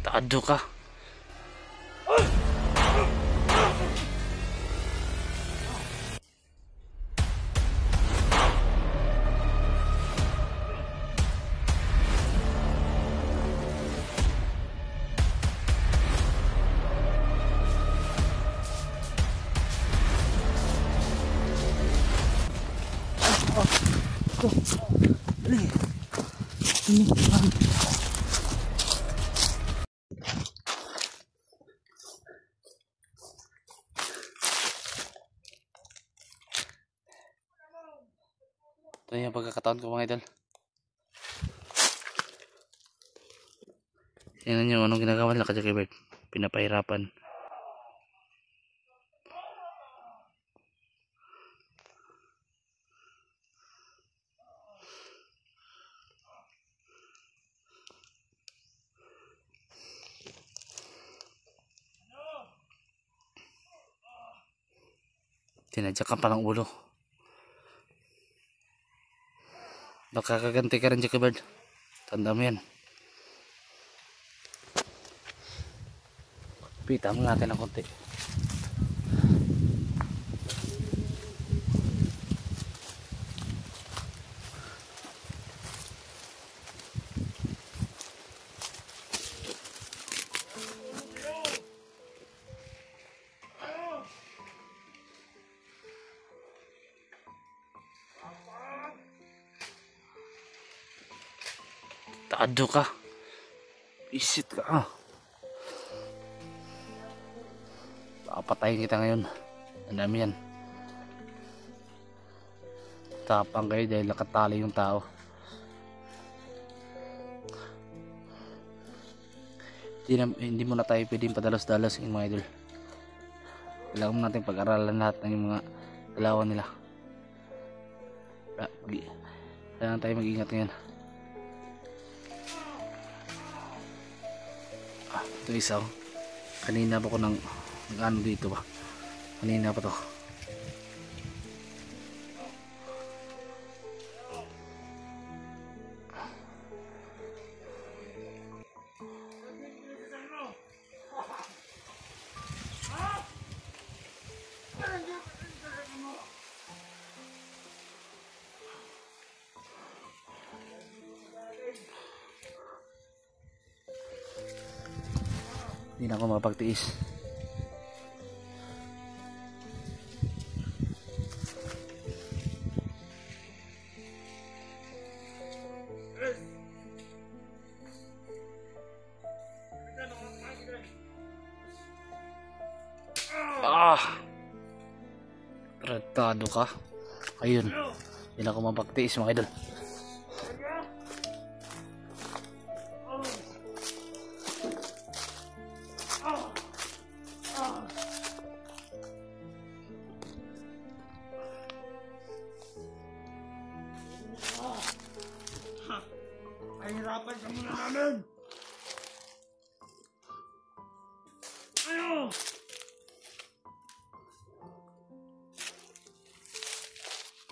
Taado ka. Ito yung pagkakataon ko mga idol. Tingnan nyo anong ginagawa nila ka Jackie Bird. Pinapahirapan. Tinadyakan pa ng ulo. Makakaganti ka rin Jackie Bird. Tanda mo yan. Pita mo natin ng konti. Taado ka. Isit ka ah. Papatayin kita ngayon. Ang dami yan. Tapang kayo dahil nakatali yung tao. Hindi mo na tayo pwedeng padalos-dalos yung mga idol. Kailangan mo natin pag-aralan lahat ng yung mga dalawan nila. Kailangan tayo mag-ingat ngayon. Ito isa oh. Kanina pa ko ng ano dito ba? Kanina pa to. Hindi na ako mapagtiis. Tratado ka. Ayun. Hindi na ako mapagtiis mga idol. Hirapan ka muna namin. Ayaw!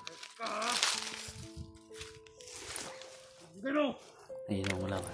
Teka ha? Gano? Ayun ang wala ba?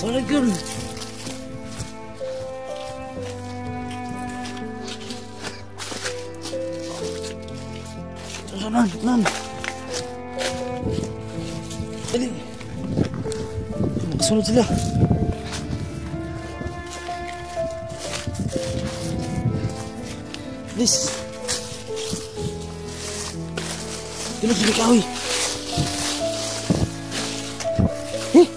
Salagun. Nan. Dali. Sunod sila. This. Tulog si kahoy. Eh.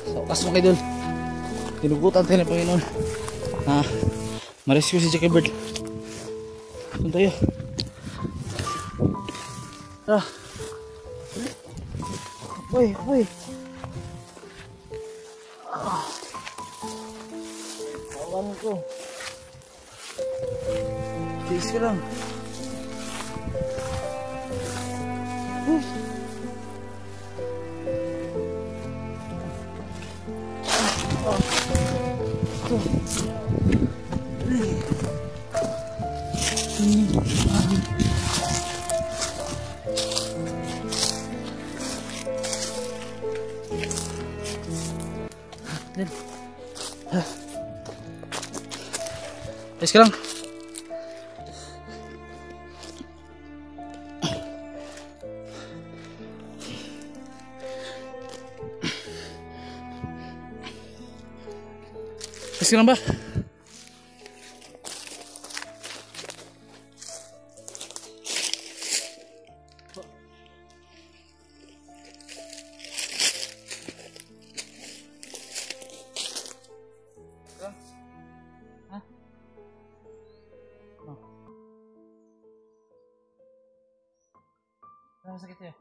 So, kas mga idol. Tinugutan tayo ng Panginoon. Ma-rescue si Jackie Bird. Doon tayo. Tara. Boy, boy. Awan ko. Tiis ka lang. Tiis ka lang. Tiis ka lang ba? Ano sakit sa'yo?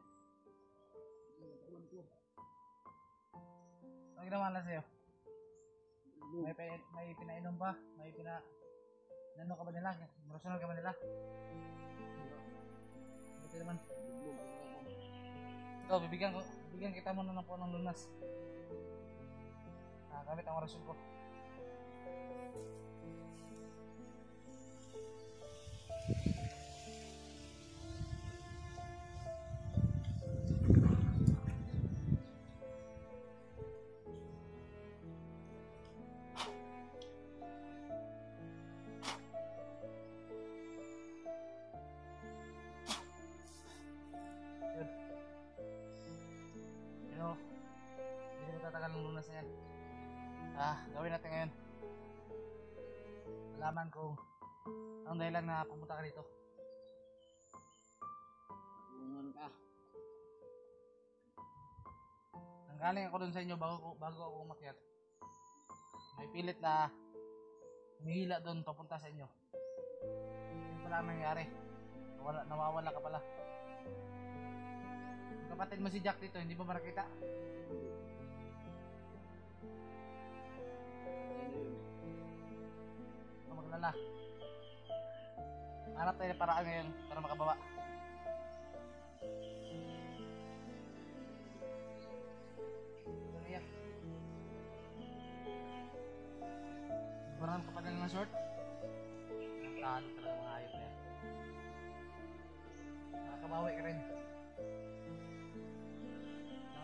Ano ginawa na sa'yo? May pinainom ba? May Nano ka ba nila? Marasunal ka ba nila? Buti naman. Ito, bibigyan kita muna ng punong lunas. Gamit ang orasyon ko. Hindi mo tatagal ng lunas na yan. Gawin natin ngayon. Malaman kung anong dahilan na pumunta ka dito. Tulungan ka. Nanggaling ako dun sa inyo bago ako umakyat. May pilit na humihila dun papunta sa inyo. Hindi pala nangyari. Nawawala ka pala. Kapatid mo si Jack dito, hindi ba makita? Huwag maglala. Hanap tayo ng paraan ngayon para makababa. Iyak. Barang kapatid ng short. Talo talaga mga hayop na yan. Nakakabawi ka rin.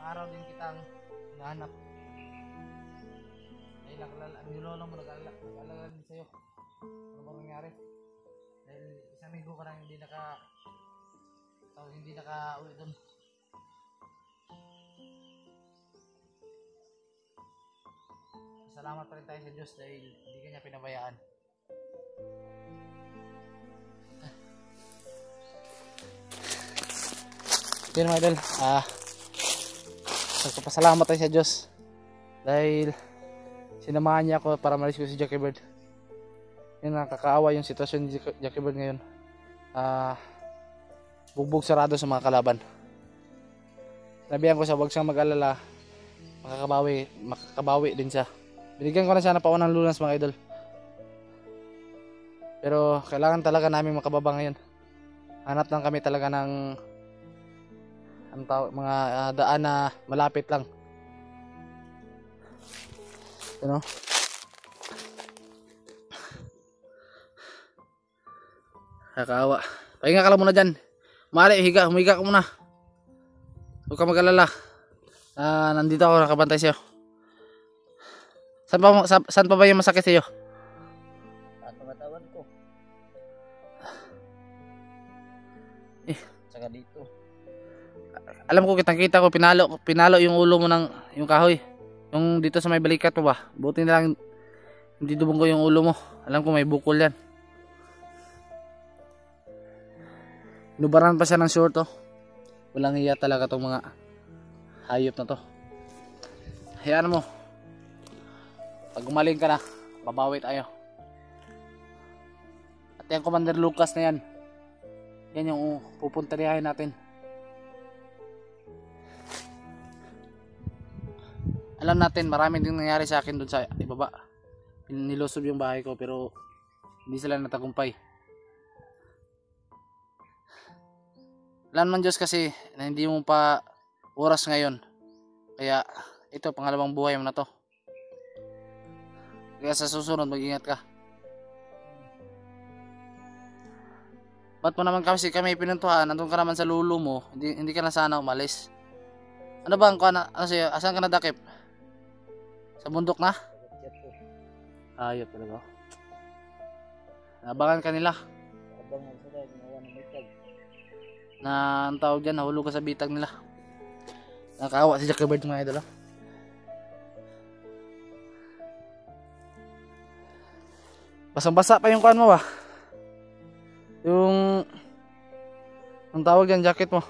Araw din kitang hinahanap. Dahil ang nilolo mo nag-alala din sa'yo. Ano ba nangyari? Dahil isang linggo ka lang hindi naka-uwi doon. Salamat pa rin tayo sa Diyos dahil hindi ka niya pinabayaan. Yun mga idol, nagpapasalamat tayo sa Diyos dahil sinamahan niya ako para ma-rescue si Jackie Bird. Yun, nakakaawa yung sitwasyon ni Jackie Bird ngayon. Bugbog sarado sa mga kalaban. Sabihan ko siya huwag siyang mag-alala, makakabawi din siya. Binigyan ko na siya ng paunang lunas mga idol, pero kailangan talaga namin makababa ngayon. Hanap lang kami talaga ng mga daan na malapit lang. You know? Nakakaawa. Pahinga ka lang muna dyan. Humiga ka muna. Huwag ka mag-alala. Nandito ako, nakabantay sa'yo. Saan pa ba yung masakit sa'yo? Katawan ko. Saka dito. Alam ko, kitang-kita ko, pinalo yung ulo mo ng yung kahoy. Yung dito sa may balikat mo ba, buti na lang hindi dumunggo yung ulo mo. Alam ko may bukol yan. Inubaran pa siya ng short oh. Walang hiya talaga tong mga hayop na to. Hayaan mo, pag gumaling ka na, babawi tayo. At yung Commander Lucas na yan, yan yung pupuntarihin natin. Alam natin maraming din nangyari sa akin doon sa ibaba. Nilusob yung bahay ko pero hindi sila natagumpay. Alam ng Diyos kasi na hindi mo pa oras ngayon. Kaya ito pangalawang buhay mo na to. Kaya sa susunod mag-ingat ka. Ba't mo naman kasi kami pinuntuhan? Nandun ka naman sa lulo mo. Hindi ka na sana umalis. Ano ba ang ano sa'yo? Asan ka nadakip? Sa bundok na? Ayop talaga. Nabangan ka nila. Abangan sila, ginawa ng bitag. Na ang tawag dyan, nahulog ka sa bitag nila. Nakakawa si Jackie Bird mga idol. Basang-basa pa yung kuan mo ba? Yung ang tawag dyan, jacket mo.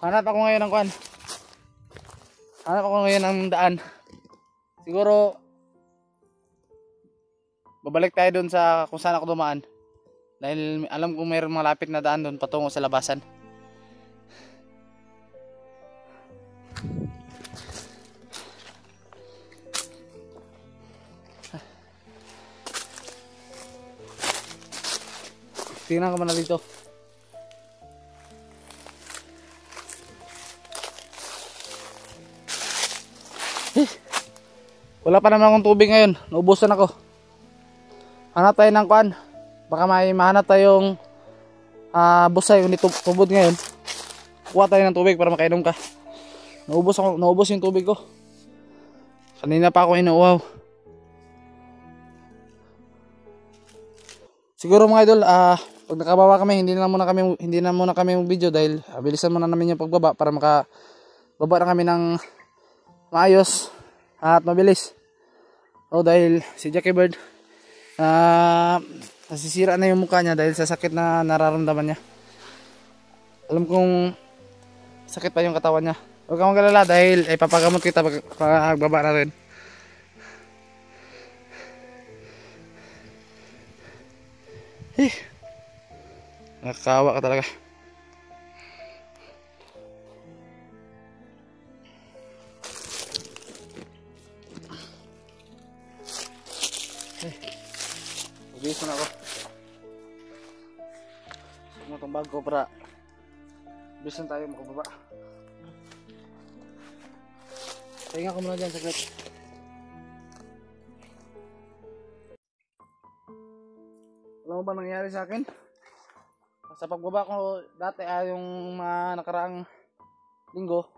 Hanap ako ngayon ng kuan. Hanap ako ngayon ng daan. Siguro babalik tayo doon sa kung saan ako dumaan. Dahil alam ko mayroong malapit na daan doon patungo sa labasan. Tingnan ko muna dito. Wala pa naman akong tubig ngayon. Naubusan ako. Hanap tayo ng kuan. Baka may mahanap tayong busay kung tubod ngayon. Kuha tayo ng tubig para makainom ka. Naubos yung tubig ko. Kanina pa ako inuuhaw. Siguro mga idol, pag nakababa kami, hindi na muna kami video dahil bilisan muna namin yung pagbaba para makababa na kami ng maayos at mabilis. Dahil si Jackie Bird nasisira na yung mukha niya dahil sa sakit na nararamdaman niya. Alam kong sakit pa yung katawan niya. Huwag kang magalala dahil papagamot kita pagbaba na rin. Nakakawa ka talaga. Ubisan ako. Sumo itong bag ko para ubisan tayo makababa. Pahinga ko muna dyan saglit. Alam mo ba nangyari sa akin? Sa pagbaba ko dati yung mga nakaraang linggo,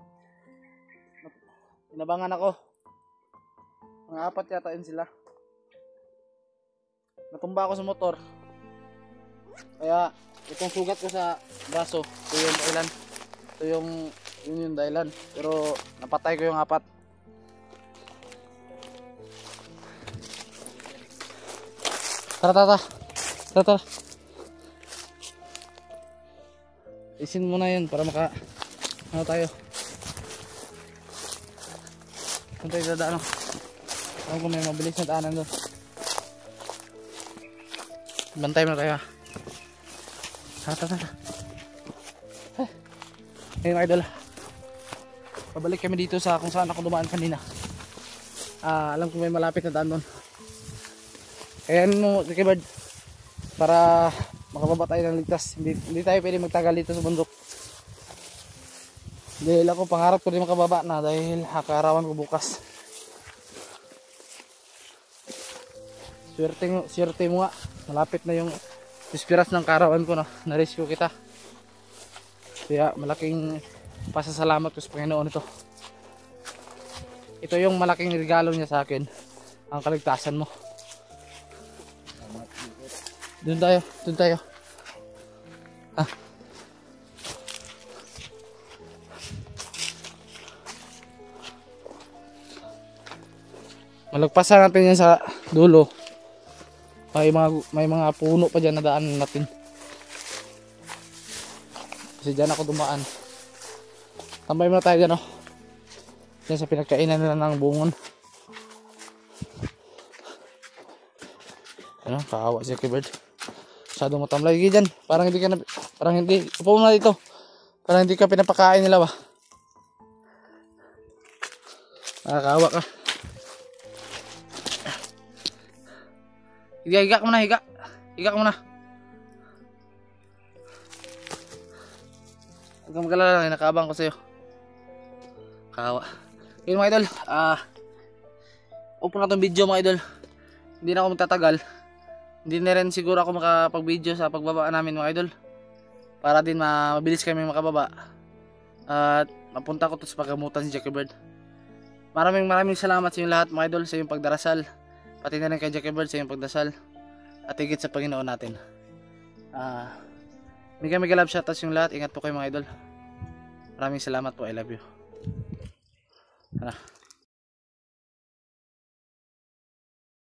inabangan ako. Mga 4 yata yun sila. Natumba ako sa motor. Kaya itong sugat ko sa braso, ito yung dahilan. Yun yung dahilan. Pero napatay ko yung 4. Tara. Isin mo na yun para ano tayo. Saan tayo dadaan? Alam ko may mabilis na daanan doon. Bantay mo na tayo. Tara. Ngayon idol, pabalik kami dito sa kung saan ako dumaan kanina. Alam ko may malapit na daan doon. Kaya mo, Jackie Bird, para makababa tayo ng ligtas. Hindi tayo pwede magtagal dito sa bundok. Dahil ako pangarap ko din makababa na dahil kaarawan ko bukas. Swerte mo nga. Malapit na yung ispiras ng kaarawan ko na na-rescue kita. Kaya malaking pasasalamat ko sa Panginoon ito. Ito yung malaking regalo niya sa akin. Ang kaligtasan mo. Doon tayo. Malagpasan natin yan sa dulo. May mga puno pa dyan na daan natin. Kasi dyan ako dumaan. Tambay muna tayo dyan, oh. Dyan sa pinagkainan nila ng bungon. Ano, kaawa si Jackie Bird. Masyadong matamlay dyan. Parang hindi, upo muna dito. Parang hindi ka pinapakain nila ba? Nakakaawa ka. Higa ka muna, higa. Higa ka muna. Huwag kang mag-alala lang, nakabang ko sa'yo. Kaawa. Yun mga idol, opo na itong video mga idol. Hindi na ako magtatagal. Hindi na rin siguro ako makapag-video sa pagbaba namin mga idol. Para din mabilis kami makababa. At mapunta ko to sa paggamutan si Jackie Bird. Maraming salamat sa inyo lahat mga idol sa iyong pagdarasal. Pati na rin kay Jackie Bird sa iyong pagdasal. At higit sa Panginoon natin. Mega love shoutouts yung lahat. Ingat po kayo mga idol. Maraming salamat po. I love you. Tara.